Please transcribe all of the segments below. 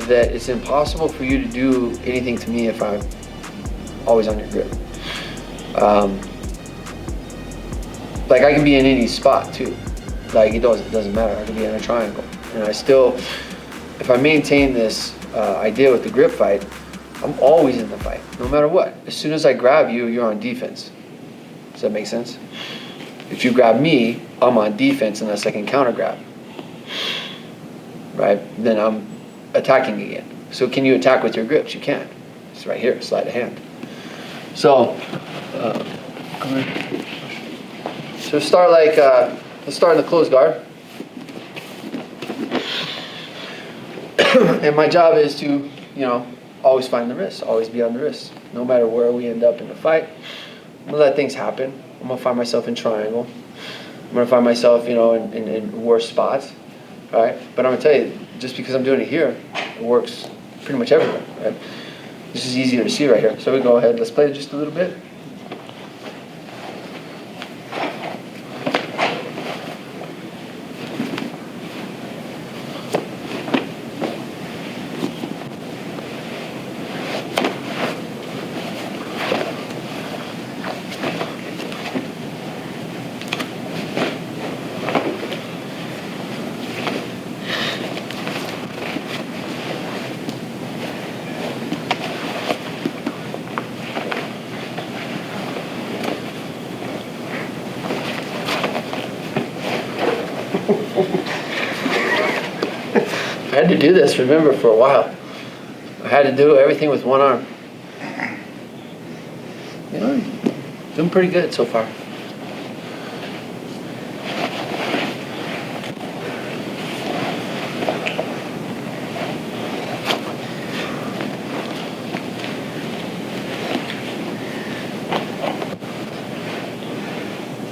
that it's impossible for you to do anything to me if I'm always on your grip. Like I can be in any spot too. Like it doesn't matter. I can be in a triangle, and I still, if I maintain this idea with the grip fight, I'm always in the fight, no matter what. As soon as I grab you, you're on defense. Does that make sense? If you grab me, I'm on defense unless I can counter grab. Right? Then I'm attacking again. So can you attack with your grips? You can. It's right here, sleight of hand. So, start like, let's start in the closed guard. And my job is to, always find the wrist, always be on the wrist. No matter where we end up in the fight, I'm gonna let things happen. I'm gonna find myself in triangle. I'm gonna find myself, in worse spots, right? But I'm gonna tell you, just because I'm doing it here, it works pretty much everywhere, right? This is easier to see right here. So we go ahead, let's play just a little bit. I had to do this, remember, for a while. I had to do everything with one arm. Doing pretty good so far.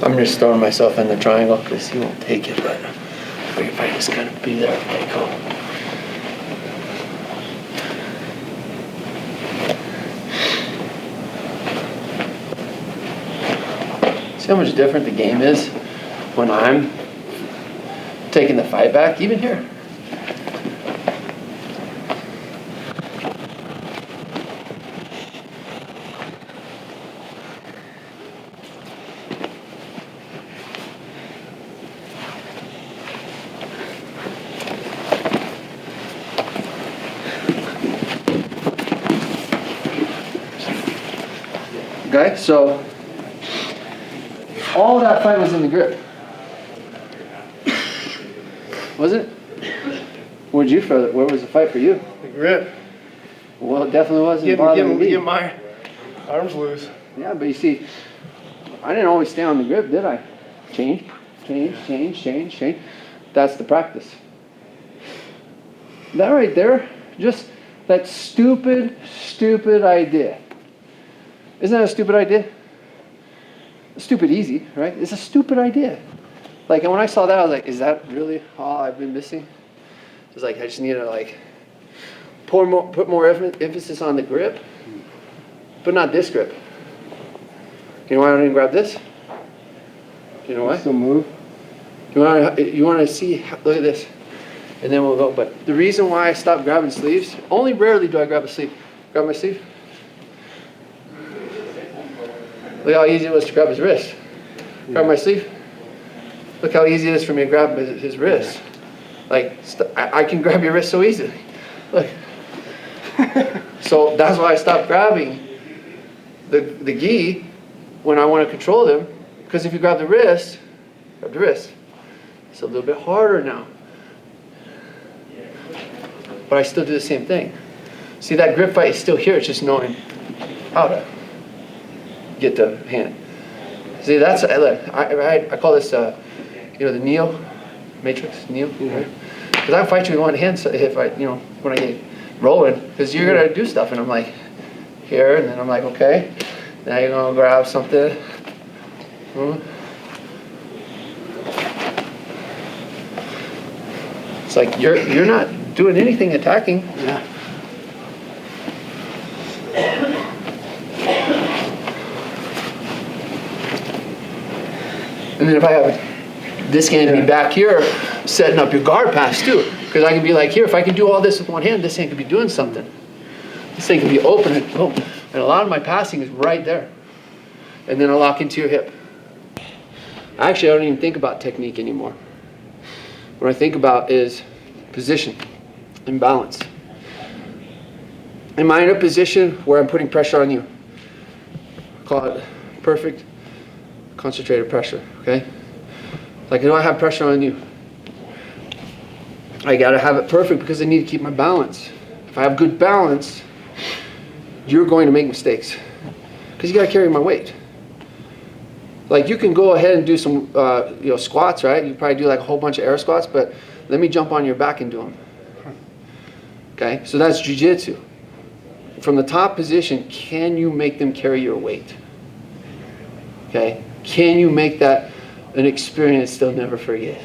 I'm just throwing myself in the triangle because he won't take it, but if I just kind of be there, okay, cool. See how much different the game is when I'm taking the fight back, even here. Okay, so all that fight was in the grip. Was it? Where'd you feel it? Where was the fight for you? The grip. Well, it definitely wasn't bothering me. Get my arms loose. Yeah, but you see, I didn't always stay on the grip, did I? Change. That's the practice. That right there, just that stupid idea. Isn't that a stupid idea? Stupid easy, right? It's a stupid idea. Like, and when I saw that, I was like, is that really all I've been missing? It's like, I just need to put more emphasis on the grip, but not this grip. You know why I don't even grab this? You know why? Still move. You want to see, look at this, and then we'll go. But the reason why I stopped grabbing sleeves, only rarely do I grab a sleeve. Grab my sleeve. Look how easy it was to grab his wrist. Grab my sleeve. Look how easy it is for me to grab his wrist. Like, I can grab your wrist so easily. Look. So that's why I stopped grabbing the gi when I want to control them. Because if you grab the wrist, it's a little bit harder now. But I still do the same thing. See, that grip fight is still here. It's just knowing how to get the hand. See, that's, I call this, the Neo Matrix, Neo, right? Because I fight you with one hand, so if when I get rolling, because you're going to do stuff, and I'm like, here, and then I'm like, okay, now you're going to grab something. It's like, you're not doing anything attacking. Yeah. And then if I have this hand be back here, setting up your guard pass too. Because Because I can be like, here, if I can do all this with one hand, this hand could be doing something. This thing can be open and boom. And a lot of my passing is right there. And then I'll lock into your hip. Actually, I don't even think about technique anymore. What I think about is position and balance. Am I in a position where I'm putting pressure on you? Call it perfect concentrated pressure, okay? Like, do I have pressure on you? I gotta have it perfect because I need to keep my balance. If I have good balance, you're going to make mistakes because you gotta carry my weight. Like, you can go ahead and do some squats, right? You probably do like a whole bunch of air squats, but let me jump on your back and do them. Okay, so that's jiu-jitsu. From the top position, can you make them carry your weight? Okay, can you make that an experience they'll never forget?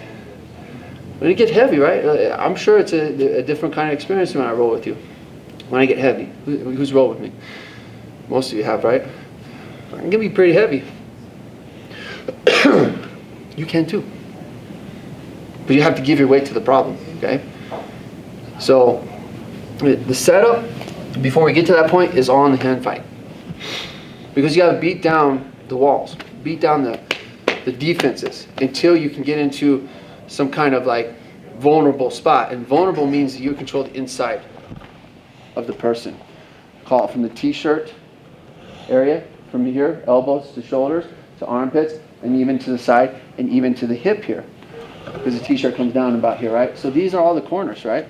When you get heavy, right? I'm sure it's a different kind of experience when I roll with you. When I get heavy, who's rolled with me? Most of you have, right? I'm gonna be pretty heavy. You can too. But you have to give your weight to the problem, okay? So the setup, before we get to that point, is all in the hand fight. Because you gotta beat down the walls, beat down the defenses until you can get into some kind of like vulnerable spot. And vulnerable means that you control the inside of the person. Call it from the t-shirt area, from here, elbows to shoulders, to armpits, and even to the side, and even to the hip here. Because the t-shirt comes down about here, right? So these are all the corners, right?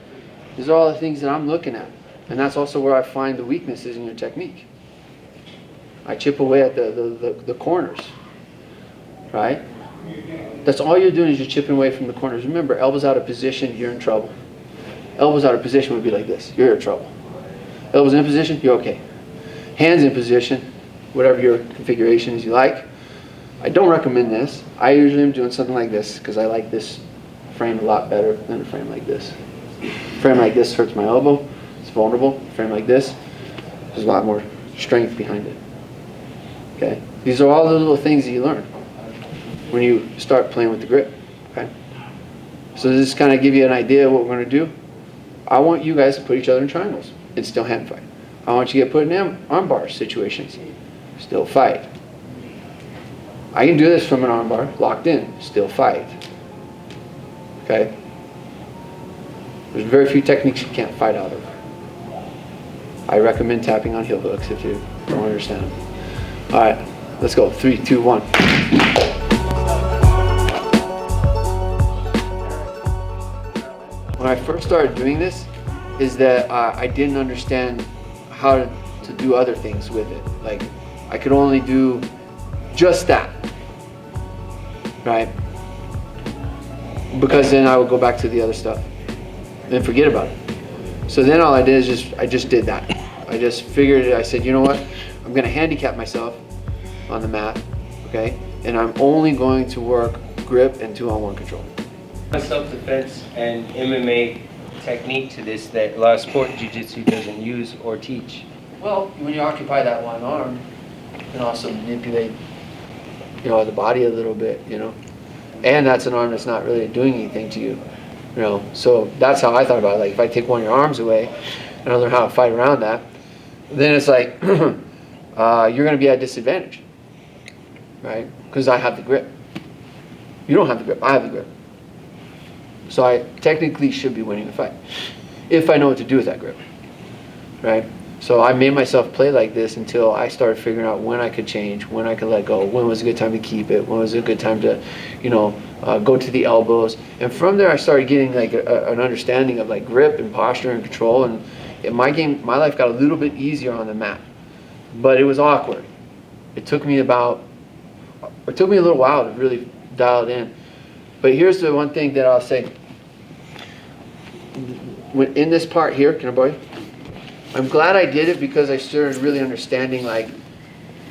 These are all the things that I'm looking at. And that's also where I find the weaknesses in your technique. I chip away at the corners, right? That's all you're doing, is you're chipping away from the corners. Remember, elbows out of position, you're in trouble. Elbows out of position would be like this, you're in trouble. Elbows in position, you're okay. Hands in position, whatever your configuration is you like. I don't recommend this. I usually am doing something like this because I like this frame a lot better than a frame like this. A frame like this hurts my elbow, it's vulnerable. A frame like this, there's a lot more strength behind it. Okay? These are all the little things that you learn when you start playing with the grip. Okay? So does this kind of give you an idea of what we're going to do? I want you guys to put each other in triangles and still hand fight. I want you to get put in arm bar situations, still fight. I can do this from an arm bar, locked in, still fight. Okay? There's very few techniques you can't fight out of. I recommend tapping on heel hooks if you don't understand them. All right, let's go. 3, 2, 1. When I first started doing this, is that I didn't understand how to do other things with it. Like, I could only do just that, right? Because then I would go back to the other stuff and forget about it. So then all I did is I just did that. I just figured it. I said, you know what? I'm going to handicap myself on the mat, okay? And I'm only going to work grip and 2-on-1 control. Self-defense and MMA technique to this that a lot of sport jiu-jitsu doesn't use or teach. Well, when you occupy that one arm, you can also manipulate, the body a little bit, And that's an arm that's not really doing anything to you, So that's how I thought about it. Like, if I take one of your arms away and I learn how to fight around that, then it's like you're going to be at a disadvantage, right? Because I have the grip. You don't have the grip. I have the grip. So I technically should be winning the fight if I know what to do with that grip, right? So I made myself play like this until I started figuring out when I could change, when I could let go, when was a good time to keep it, when was a good time to, go to the elbows. And from there I started getting like an understanding of like grip and posture and control. And in my life got a little bit easier on the mat, but it was awkward. It took me a little while to really dial it in. But here's the one thing that I'll say. In this part here, can I borrow you? I'm glad I did it because I started really understanding like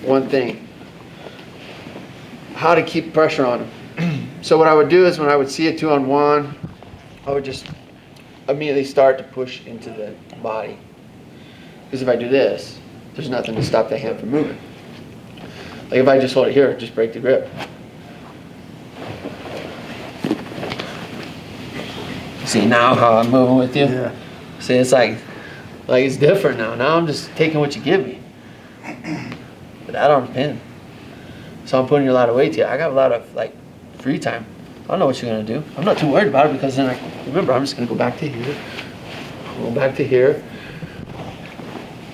one thing. How to keep pressure on them. So what I would do is when I would see a 2-on-1, I would just immediately start to push into the body. Because if I do this, there's nothing to stop the hand from moving. Like if I just hold it here, just break the grip. See now how I'm moving with you? Yeah. See, it's like it's different now. Now I'm just taking what you give me. But that arm's pinned. So I'm putting a lot of weight to you. I got a lot of like free time. I don't know what you're gonna do. I'm not too worried about it because then remember I'm just gonna go back to here. Go back to here.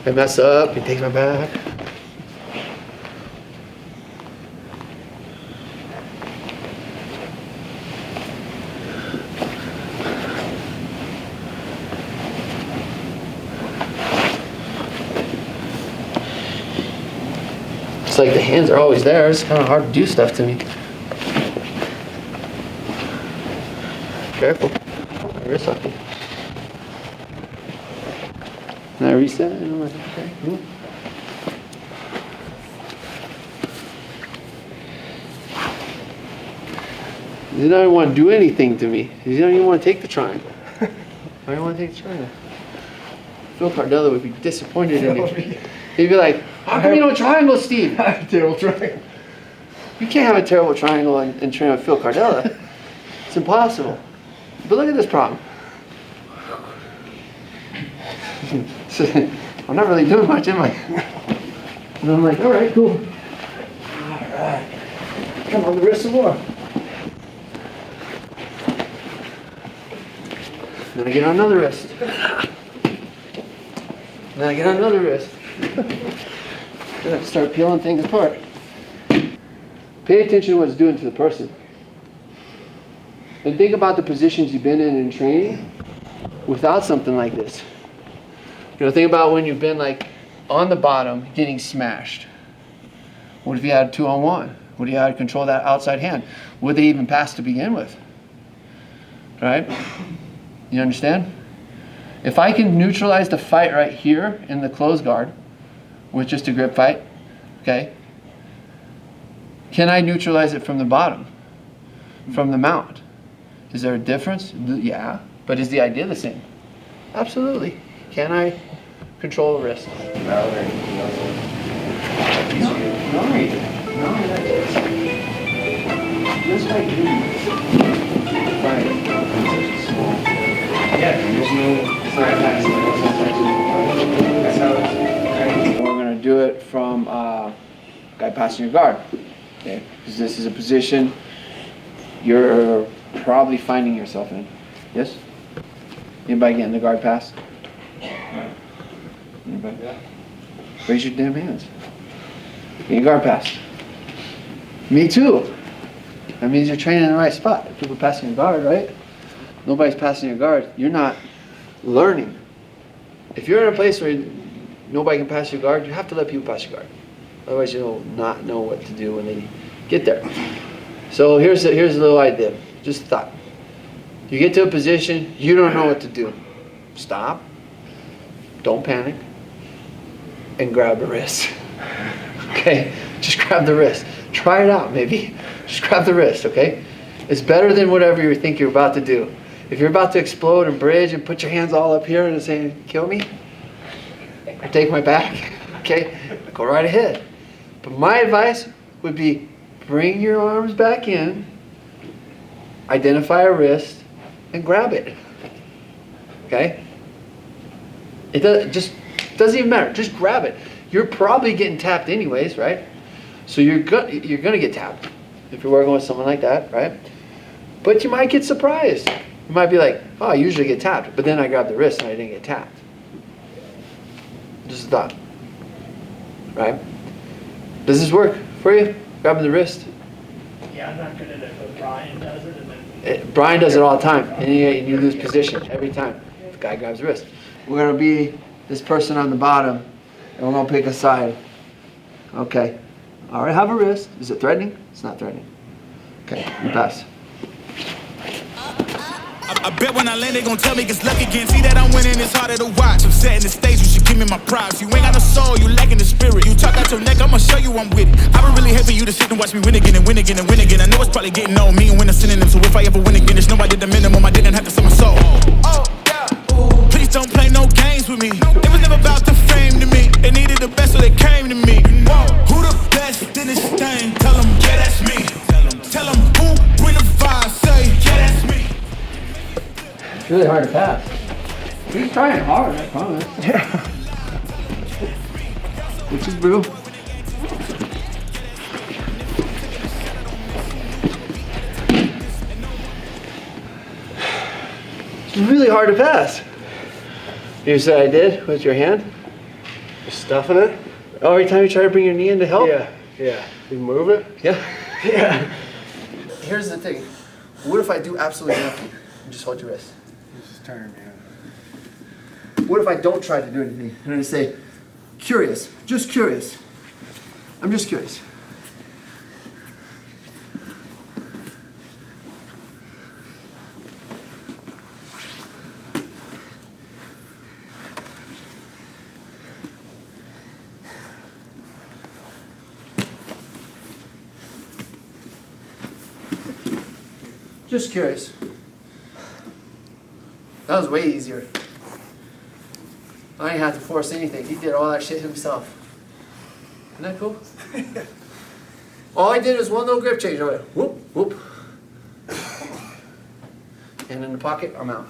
I mess up, he takes my back. It's like the hands are always there. It's kind of hard to do stuff to me. Careful. My wrist off you. Can I reset? Okay. Cool. You don't even want to do anything to me. You don't even want to take the triangle. I don't want to take the triangle. Phil Cardella would be disappointed in you. He'd be like, how come you don't triangle, Steve? I have a terrible triangle. You can't have a terrible triangle and train with Phil Cardella. It's impossible. But look at this problem. I'm not really doing much, am I? And I'm like, all right, cool. All right. Come on, the wrist some more. Then I get on another wrist. Then I get on another wrist. Then I start peeling things apart. Pay attention to what it's doing to the person. And think about the positions you've been in training without something like this. Think about when you've been like on the bottom getting smashed. What if you had 2-on-1? What if you had to control that outside hand? Would they even pass to begin with? Right? You understand? If I can neutralize the fight right here in the closed guard with just a grip fight, okay? Can I neutralize it from the bottom, from the mount? Is there a difference? Yeah. But is the idea the same? Absolutely. Can I control the wrist? No, just by doing this. Right. Yeah, there's no side pass. That's how it's. We're going to do it from guy passing your guard. Okay? Because this is a position you're probably finding yourself in. Yes? Anybody getting the guard pass? Anybody? Yeah. Raise your damn hands. Getting guard pass. Me too. That means you're training in the right spot. If people passing your guard, right? Nobody's passing your guard. You're not learning. If you're in a place where nobody can pass your guard, you have to let people pass your guard. Otherwise, you'll not know what to do when they get there. So here's a little idea. Just a thought. You get to a position, you don't know what to do. Stop. Don't panic. And grab the wrist. Okay? Just grab the wrist. Try it out, maybe. Just grab the wrist, okay? It's better than whatever you think you're about to do. If you're about to explode and bridge and put your hands all up here and say, kill me, or take my back, okay? Go right ahead. But my advice would be bring your arms back in, identify a wrist, and grab it. Okay? It doesn't even matter. Just grab it. You're probably getting tapped anyways, right? So you're gonna get tapped if you're working with someone like that, right? But you might get surprised. You might be like, oh, I usually get tapped, but then I grabbed the wrist and I didn't get tapped. Just a thought, right? Does this work for you? Grabbing the wrist? Yeah, I'm not good at it, but Brian does it. And then Brian does it all the time, and you lose position every time. The guy grabs the wrist. We're gonna be this person on the bottom, and we're gonna pick a side. Okay. All right, have a wrist. Is it threatening? It's not threatening. Okay, you pass. I bet when I land, they gon' tell me it's luck again. See that I'm winning, it's harder to watch. I'm setting the stage, you should give me my props. You ain't got no soul, you lacking the spirit. You talk out your neck, I'ma show you I'm with it. I would really hate for you to sit and watch me win again and win again and win again. I know it's probably getting on me and win a synonym. So if I ever win again, it's no I did the minimum. I didn't have to sell my soul. Oh, yeah. Please don't play no games with me. It was never about the fame to me. They needed the best, so they came to me. Who the best in this thing? Tell them, yeah, that's me. Tell them who bring the vibe, say, yeah, that's me. really hard to pass. He's trying hard, I promise. Yeah. Which is brew. It's really hard to pass. You said I did with your hand? Just stuffing it? Oh, every time you try to bring your knee in to help? Yeah, yeah. You move it? Yeah. Yeah. Here's the thing. What if I do absolutely nothing and just hold your wrist? Just turn, man. What if I don't try to do anything and I say, curious, just curious. I'm just curious. Just curious. That was way easier. I didn't have to force anything. He did all that shit himself. Isn't that cool? All I did was one little grip change. I went whoop, whoop. And in the pocket, I'm out.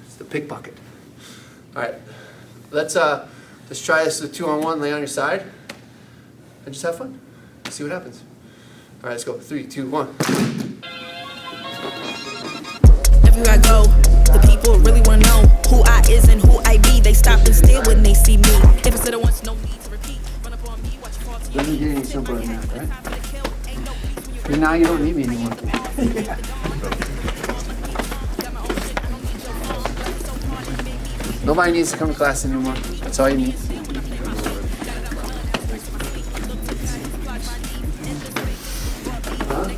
It's the pickpocket. All right, let's try this with 2-on-1. Lay on your side and just have fun. See what happens. All right, let's go. 3, 2, 1. Everywhere I go, the people really wanna know who I is and who I be. They stop and stare when they see me. If it's to the once, no need to repeat. Run up on me, watch you fall to your Doesn't get any simpler than that, right? And now you don't need me anymore. Nobody needs to come to class anymore. That's all you need. Huh?